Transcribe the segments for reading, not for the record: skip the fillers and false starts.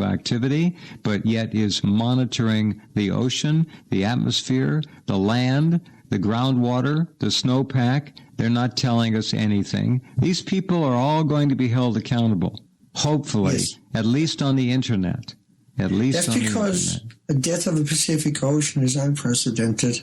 radioactivity, but yet is monitoring the ocean, the atmosphere, the land, the groundwater, the snowpack. They're not telling us anything. These people are all going to be held accountable, hopefully, yes. At least on the internet. At least that's because the death of the Pacific Ocean is unprecedented,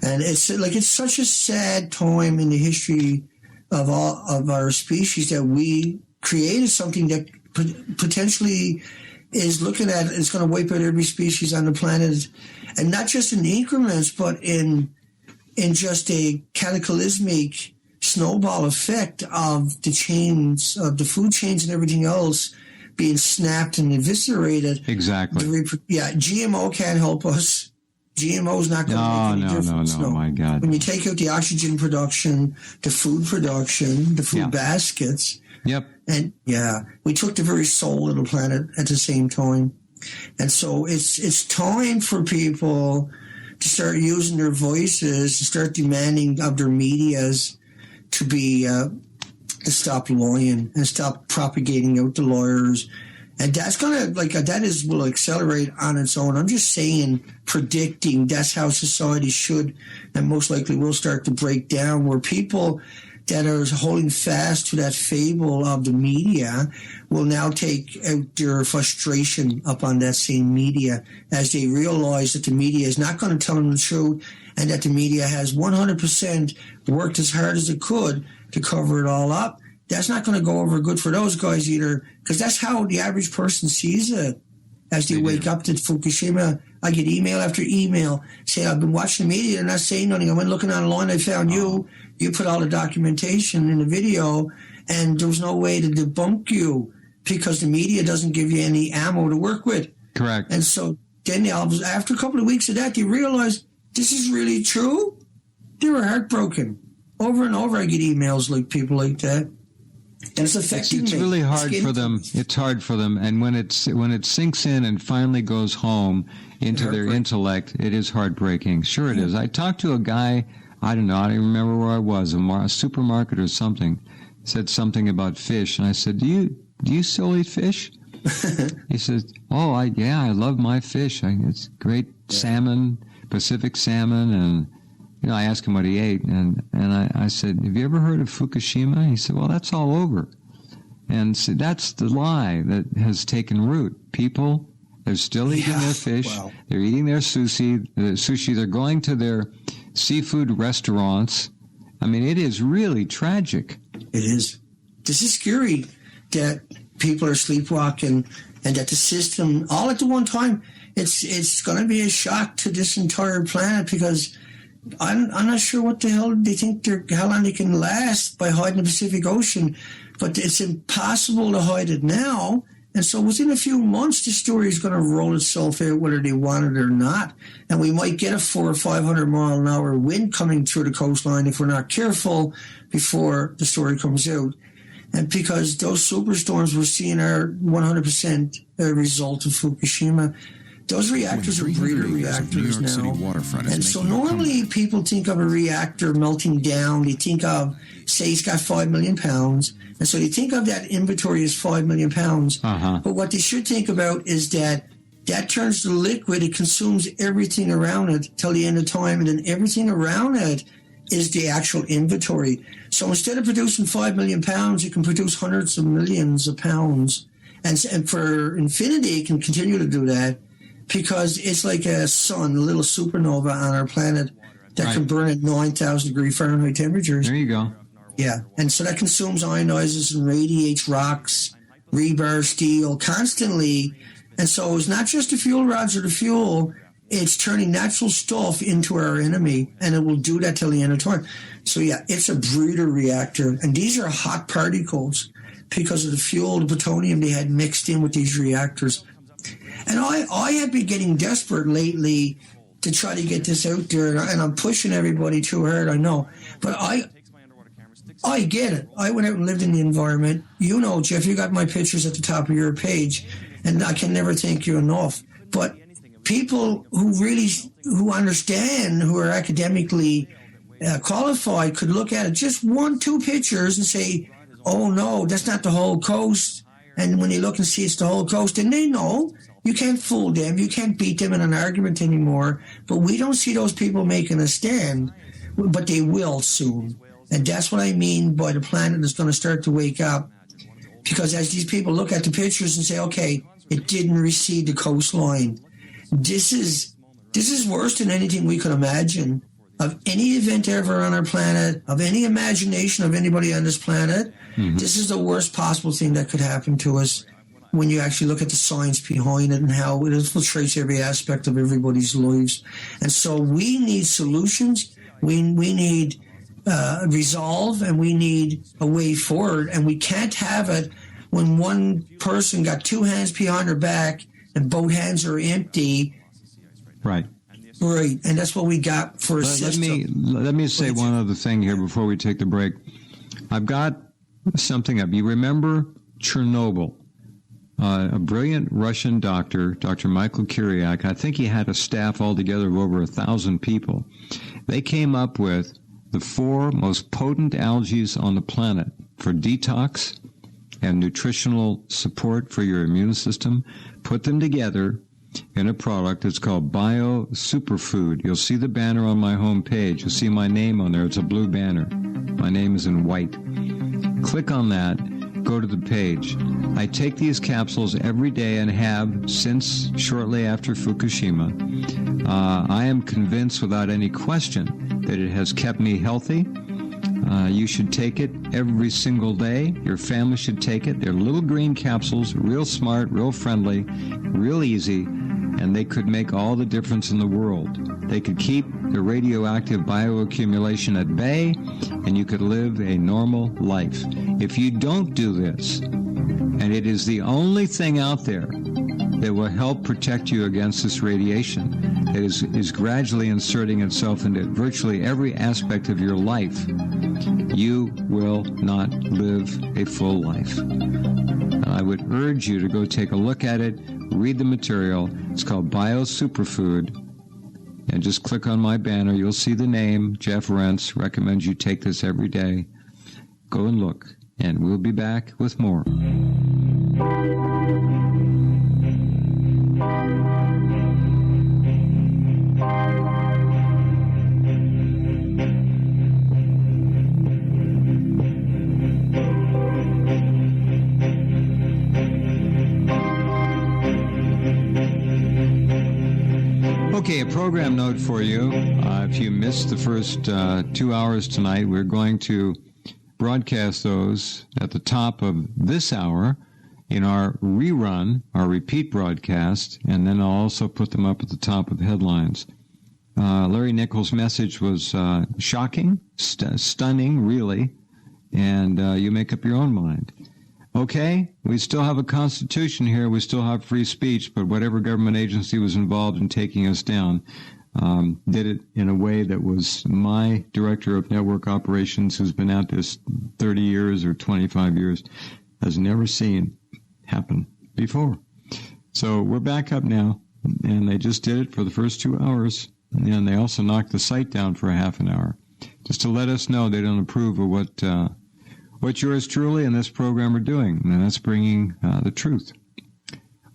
and it's such a sad time in the history of our species that we created something that potentially is looking at it's going to wipe out every species on the planet, and not just in increments, but in just a cataclysmic snowball effect of the chains of the food chains and everything else being snapped and eviscerated. Exactly. GMO can't help us. GMO is not going to make any difference. No, my God. When you take out the oxygen production, the food production, the food baskets. Yep. And we took the very soul of the planet at the same time. And so it's time for people to start using their voices, to start demanding of their medias to be to stop lying and stop propagating out the lawyers. And that's going to, will accelerate on its own. I'm just saying, predicting that's how society should and most likely will start to break down, where people that are holding fast to that fable of the media will now take out their frustration up on that same media as they realize that the media is not going to tell them the truth, and that the media has 100% worked as hard as it could to cover it all up. That's not going to go over good for those guys either, because that's how the average person sees it. As they wake up to Fukushima, I get email after email saying, I've been watching the media, they're not saying nothing. I went looking online, I found you put all the documentation in the video, and there was no way to debunk you because the media doesn't give you any ammo to work with. Correct. And so then after a couple of weeks of that, they realized this is really true. They were heartbroken. Over and over, I get emails like people like that. And it's affecting me. It's really hard for them. It's hard for them. And when it sinks in and finally goes home into their intellect, it is heartbreaking. Sure it is. I talked to a guy, I don't know, I don't even remember where I was, a supermarket or something, said something about fish. And I said, do you still eat fish? He says, I love my fish. It's great salmon, Pacific salmon, and I asked him what he ate, and I said, have you ever heard of Fukushima? He said, well, that's all over. And so that's the lie that has taken root. People, they're still eating their fish. Wow. They're eating their sushi. They're going to their seafood restaurants. I mean, it is really tragic. It is. This is scary that people are sleepwalking and that the system, all at the one time, it's going to be a shock to this entire planet, because I'm not sure what the hell they think how long they can last by hiding the Pacific Ocean, but it's impossible to hide it now. And so within a few months, the story is going to roll itself out, whether they want it or not. And we might get a 400 or 500 mile an hour wind coming through the coastline if we're not careful before the story comes out. And because those superstorms we're seeing are 100% a result of Fukushima. Those reactors are breeder reactors now. And so normally people think of a reactor melting down. They think of, say, it's got 5 million pounds. And so they think of that inventory as 5 million pounds. But what they should think about is that turns to liquid. It consumes everything around it till the end of time. And then everything around it is the actual inventory. So instead of producing 5 million pounds, it can produce hundreds of millions of pounds. And for infinity, it can continue to do that, because it's like a sun, a little supernova on our planet that can burn at 9,000 degree Fahrenheit temperatures. There you go. Yeah, and so that consumes, ionizes, and radiates rocks, rebar, steel constantly. And so it's not just the fuel rods or the fuel, it's turning natural stuff into our enemy, and it will do that till the end of time. So yeah, it's a breeder reactor, and these are hot particles because of the fuel, the plutonium they had mixed in with these reactors. And I have been getting desperate lately to try to get this out there, and I'm pushing everybody too hard, I know. But I get it. I went out and lived in the environment. You know, Jeff, you got my pictures at the top of your page, and I can never thank you enough. But people who understand, who are academically qualified, could look at it, just 1-2 pictures, and say, oh, no, that's not the whole coast. And when they look and see it's the Holocaust, then they know you can't fool them. You can't beat them in an argument anymore. But we don't see those people making a stand, but they will soon. And that's what I mean by the planet is going to start to wake up. Because as these people look at the pictures and say, okay, it didn't recede the coastline. This is worse than anything we could imagine. Of any event ever on our planet, of any imagination of anybody on this planet, this is the worst possible thing that could happen to us when you actually look at the science behind it and how it infiltrates every aspect of everybody's lives. And so we need solutions. We need resolve, and we need a way forward. And we can't have it when one person got two hands behind her back and both hands are empty. Right. Right, and that's what we got for a system. Let me say one other thing here before we take the break. I've got something up. You remember Chernobyl? A brilliant Russian doctor, Dr. Michael Kiriak, I think he had a staff altogether of over 1,000 people. They came up with the 4 most potent algae on the planet for detox and nutritional support for your immune system, put them together in a product that's called Bio Superfood. You'll see the banner on my homepage. You'll see my name on there. It's a blue banner. My name is in white. Click on that. Go to the page. I take these capsules every day and have since shortly after Fukushima. I am convinced without any question that it has kept me healthy. You should take it every single day. Your family should take it. They're little green capsules, real smart, real friendly, real easy, and they could make all the difference in the world. They could keep the radioactive bioaccumulation at bay, and you could live a normal life. If you don't do this, and it is the only thing out there that will help protect you against this radiation that is gradually inserting itself into virtually every aspect of your life, you will not live a full life. I would urge you to go take a look at it, read the material. It's called Bio Superfood. And just click on my banner. You'll see the name. Jeff Rense recommends you take this every day. Go and look. And we'll be back with more. Okay, a program note for you. If you missed the first 2 hours tonight, we're going to broadcast those at the top of this hour in our rerun, our repeat broadcast, and then I'll also put them up at the top of the headlines. Larry Nichols' message was shocking, stunning, really, and you make up your own mind. Okay, we still have a constitution here, we still have free speech, but whatever government agency was involved in taking us down did it in a way that was my director of network operations, who's been at this 30 years or 25 years, has never seen happen before. So we're back up now, and they just did it for the first 2 hours, and they also knocked the site down for a half an hour, just to let us know they don't approve of what yours truly and this program are doing, and that's bringing the truth.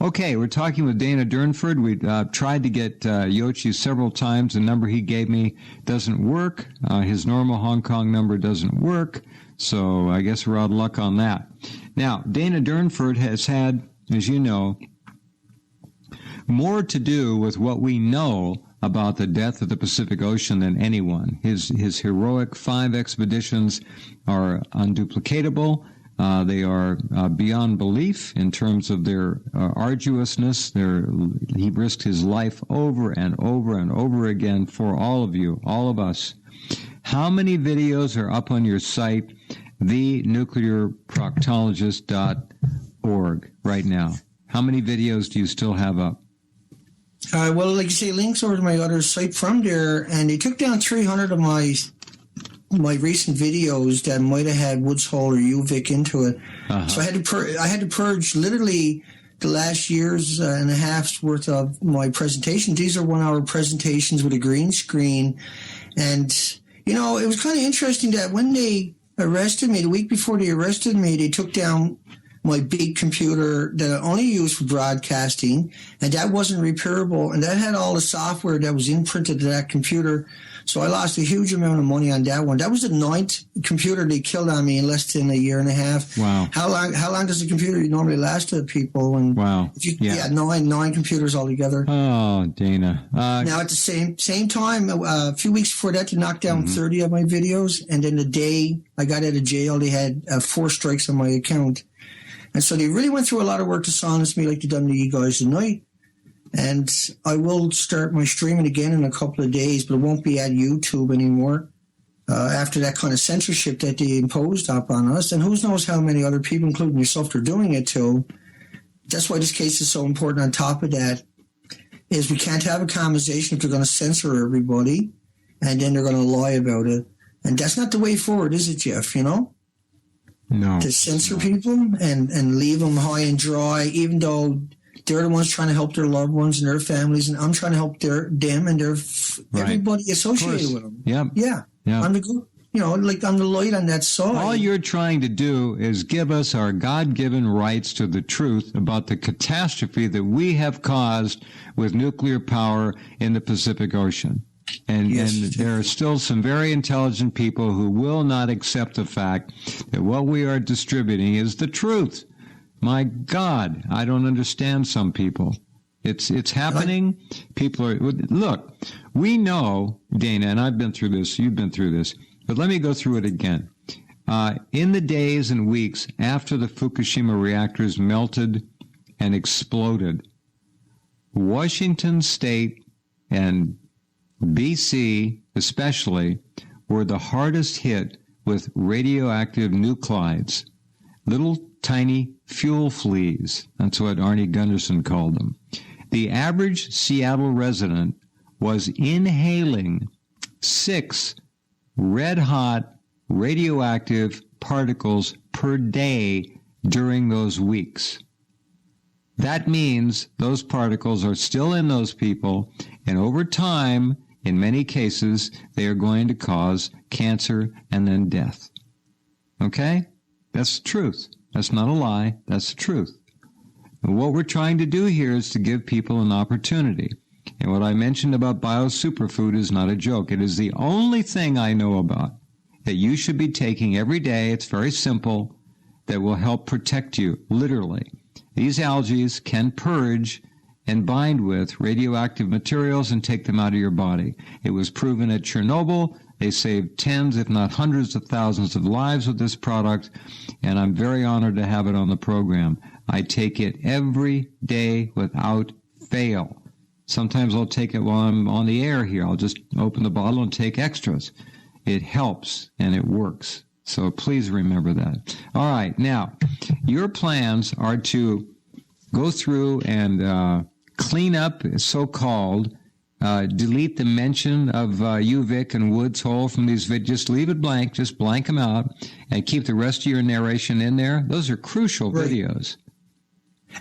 Okay, we're talking with Dana Durnford. We tried to get Yochi several times. The number he gave me doesn't work. His normal Hong Kong number doesn't work, so I guess we're out of luck on that. Now, Dana Durnford has had, as you know, more to do with what we know about the death of the Pacific Ocean than anyone. His heroic 5 expeditions are unduplicatable. They are beyond belief in terms of their arduousness. He risked his life over and over and over again for all of you, all of us. How many videos are up on your site, thenuclearproctologist.org, right now? How many videos do you still have up? Well, like you say, links over to my other site from there, and they took down 300 of my recent videos that might have had Woods Hole or UVic into it. Uh-huh. So I had to purge literally the last year's and a half's worth of my presentations. These are 1-hour presentations with a green screen, and it was kind of interesting that when they arrested me, the week before they arrested me, they took down my big computer that I only used for broadcasting, and that wasn't repairable, and that had all the software that was imprinted to that computer. So I lost a huge amount of money on that one. That was the 9th computer they killed on me in less than a year and a half. Wow. How long does a computer normally last to people? And wow. Nine computers altogether. Oh, Dana. Now at the same time, a few weeks before that, they knocked down 30 of my videos, and then the day I got out of jail, they had 4 strikes on my account. And so they really went through a lot of work to silence me, like they done to you guys tonight. And I will start my streaming again in a couple of days, but it won't be at YouTube anymore after that kind of censorship that they imposed upon us. And who knows how many other people, including yourself, are doing it too. That's why this case is so important. On top of that, is we can't have a conversation if they're going to censor everybody, and then they're going to lie about it. And that's not the way forward, is it, Jeff? You know? No. To censor people and leave them high and dry, even though they're the ones trying to help their loved ones and their families, and I'm trying to help them and their everybody associated with them. Yep. Yeah. I'm the I'm the light on that side. All you're trying to do is give us our God-given rights to the truth about the catastrophe that we have caused with nuclear power in the Pacific Ocean. And there are still some very intelligent people who will not accept the fact that what we are distributing is the truth. My God, I don't understand some people. It's happening. People are, look, we know, Dana, and I've been through this, you've been through this, but let me go through it again. In the days and weeks after the Fukushima reactors melted and exploded, Washington State and BC especially were the hardest hit with radioactive nuclides, little tiny fuel fleas. That's what Arnie Gunderson called them. The average Seattle resident was inhaling 6 red-hot radioactive particles per day during those weeks. That means those particles are still in those people, and over time, in many cases, they are going to cause cancer and then death. Okay? That's the truth. That's not a lie. That's the truth. And what we're trying to do here is to give people an opportunity. And what I mentioned about bio-superfood is not a joke. It is the only thing I know about that you should be taking every day. It's very simple, that will help protect you, literally. These algae can purge and bind with radioactive materials and take them out of your body. It was proven at Chernobyl. They saved tens, if not hundreds of thousands of lives with this product, and I'm very honored to have it on the program. I take it every day without fail. Sometimes I'll take it while I'm on the air here. I'll just open the bottle and take extras. It helps, and it works. So please remember that. All right, now, your plans are to go through and clean up, so-called, delete the mention of UVic and Woods Hole from these videos. Just leave it blank. Just blank them out and keep the rest of your narration in there. Those are crucial videos.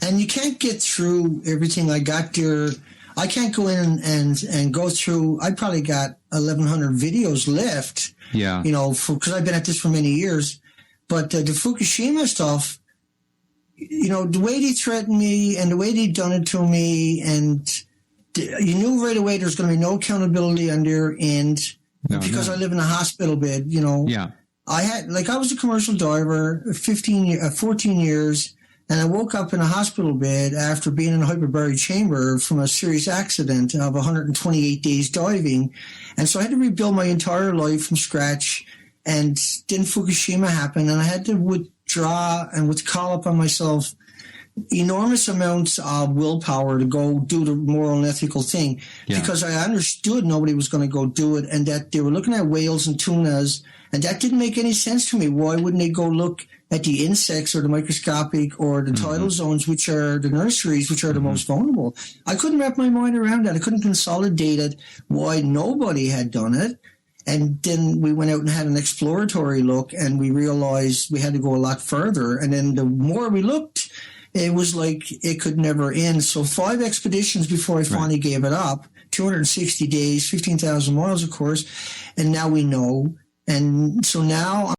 And you can't get through everything I got there. I can't go in and go through. I probably got 1,100 videos left. Yeah. You know, because I've been at this for many years. But the Fukushima stuff, you know, the way they threatened me and the way they done it to me, and you knew right away there's going to be no accountability on their end because I live in a hospital bed, you know. Yeah. I was a commercial driver, 14 years, and I woke up in a hospital bed after being in a hyperbaric chamber from a serious accident of 128 days diving. And so I had to rebuild my entire life from scratch. And then Fukushima happened, and I had to withdraw and call upon myself enormous amounts of willpower to go do the moral and ethical thing, because I understood nobody was going to go do it, and that they were looking at whales and tunas, and that didn't make any sense to me. Why wouldn't they go look at the insects or the microscopic or the tidal zones, which are the nurseries, which are the most vulnerable? I couldn't wrap my mind around that. I couldn't consolidate it, why nobody had done it. And then we went out and had an exploratory look, and we realized we had to go a lot further. And then the more we looked, it was like it could never end. So 5 expeditions before I finally gave it up, 260 days, 15,000 miles, of course. And now we know. And so now